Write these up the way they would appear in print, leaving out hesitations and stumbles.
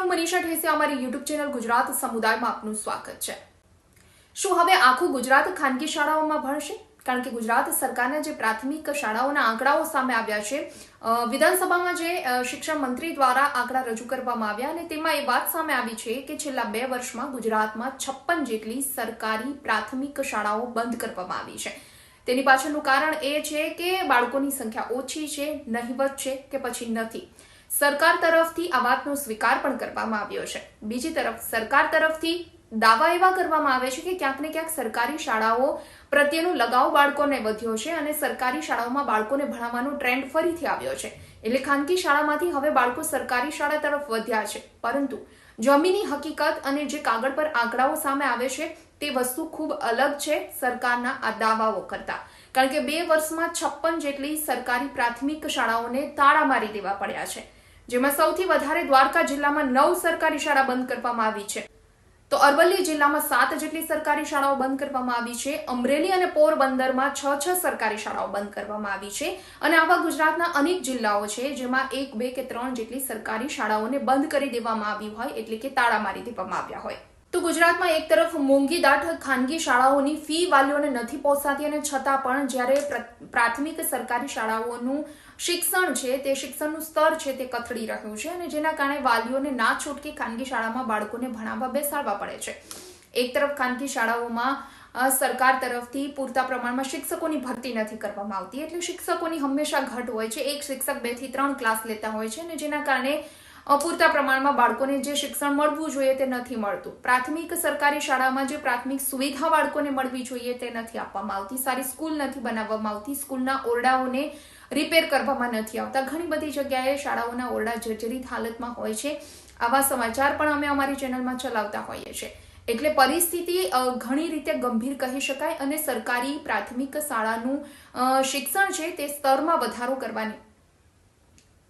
હું મનીષા ઠેસિયા અમારી YouTube channel Gujarat સમુદાયમાં આપનું સ્વાગત છે। શું હવે આખું ગુજરાત ખાનગી શાળાઓમાં ભણશે? કારણ કે ગુજરાત સરકારના જે પ્રાથમિક શાળાઓના આંકડાઓ સામે આવ્યા છે, વિધાનસભામાં જે શિક્ષણ મંત્રી દ્વારા આંકડા રજૂ કરવામાં આવ્યા અને તેમાં એ વાત સામે આવી છે કે છેલ્લા 2 વર્ષમાં ગુજરાતમાં 56 જેટલી સરકારી પ્રાથમિક શાળાઓ બંધ કરવામાં આવી છે। તેની પાછળનું કારણ એ છે કે બાળકોની સંખ્યા ઓછી છે, નહિવત છે કે પછી નથી। સરકાર તરફથી આ વાતનો સ્વીકાર પણ કરવામાં આવ્યો છે। બીજી તરફ સરકાર તરફથી દાવા એવા કરવામાં આવે છે કે ક્યાંક ને ક્યાંક સરકારી શાળાઓ પ્રત્યેનો લગાવ બાળકોને વધ્યો છે અને સરકારી શાળાઓમાં બાળકોને ભણાવવાનો ટ્રેન્ડ ફરીથી આવ્યો છે। એટલે ખાનગી શાળામાંથી હવે બાળકો સરકારી શાળા તરફ વધ્યા છે, પરંતુ જમીની હકીકત અને જે કાગળ પર આંકડાઓ સામે આવે છે તે વસ્તુ ખૂબ અલગ છે સરકારના આ દાવાઓ કરતા। કારણ કે 2 વર્ષમાં 56 જેટલી સરકારી પ્રાથમિક શાળાઓને તાળા મારી દેવા પડ્યા છે, જેમાં સૌથી વધારે દ્વારકા જિલ્લામાં 9 સરકારી શાળા બંધ કરવામાં આવી છે, તો અરવલ્લી જિલ્લામાં 7 જેટલી સરકારી શાળાઓ બંધ કરવામાં આવી છે। અમરેલી અને પોરબંદરમાં 6 સરકારી શાળાઓ બંધ કરવામાં આવી છે અને આવા ગુજરાતના અનેક જિલ્લાઓ છે જેમાં 1, 2 કે 3 જેટલી સરકારી શાળાઓને બંધ કરી દેવામાં આવી હોય, એટલે કે તાળા મારી દેવામાં આવ્યા હોય। તો ગુજરાતમાં એક તરફ મોંઘી દાટ ખાનગી શાળાઓની ફી વાલીઓને નથી પહોંચાતી અને છતાં પણ જ્યારે પ્રાથમિક સરકારી શાળાઓનું શિક્ષણ છે તે શિક્ષણનું સ્તર છે તે કથળી રહ્યું છે અને જેના કારણે વાલીઓને ના છૂટકે ખાનગી શાળામાં બાળકોને ભણાવવા બેસાડવા પડે છે। એક તરફ ખાનગી શાળાઓમાં સરકાર તરફથી પૂરતા પ્રમાણમાં શિક્ષકોની ભરતી નથી કરવામાં આવતી, એટલે શિક્ષકોની હંમેશા ઘટ હોય છે। એક શિક્ષક 2 થી 3 ક્લાસ લેતા હોય છે અને જેના કારણે પૂરતા પ્રમાણમાં બાળકોને જે શિક્ષણ મળવું જોઈએ તે નથી મળતું। પ્રાથમિક સરકારી શાળામાં જે પ્રાથમિક સુવિધા બાળકોને મળવી જોઈએ તે નથી આપવામાં આવતી, સારી સ્કૂલ નથી બનાવવામાં આવતી, સ્કૂલના ઓરડાઓને રિપેર કરવામાં નથી આવતા, ઘણી બધી જગ્યાએ શાળાઓના ઓરડા જર્જરિત હાલતમાં હોય છે। આવા સમાચાર પણ અમે અમારી ચેનલમાં ચલાવતા હોઈએ છીએ, એટલે પરિસ્થિતિ ઘણી રીતે ગંભીર કહી શકાય અને સરકારી પ્રાથમિક શાળાનું શિક્ષણ છે તે સ્તરમાં વધારો કરવાની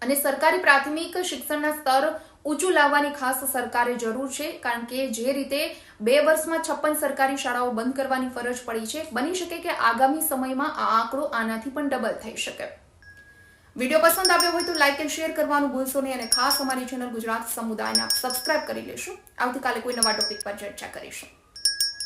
અને સરકારી પ્રાથમિક શિક્ષણના સ્તર ઊંચું લાવવાની ખાસ સરકારે જરૂર છે। કારણ કે જે રીતે 2 વર્ષમાં 56 સરકારી શાળાઓ બંધ કરવાની ફરજ પડી છે, બની શકે કે આગામી સમયમાં આ આંકડો આનાથી પણ ડબલ થઈ શકે। વિડીયો પસંદ આવ્યો હોય તો લાઇક અને શેર કરવાનું ભૂલશો નહીં અને ખાસ અમારી ચેનલ ગુજરાત સમુદાયને આપ સબસ્ક્રાઇબ કરી લેશો। આવતીકાલે કોઈ નવા ટોપિક પર ચર્ચા કરીશું।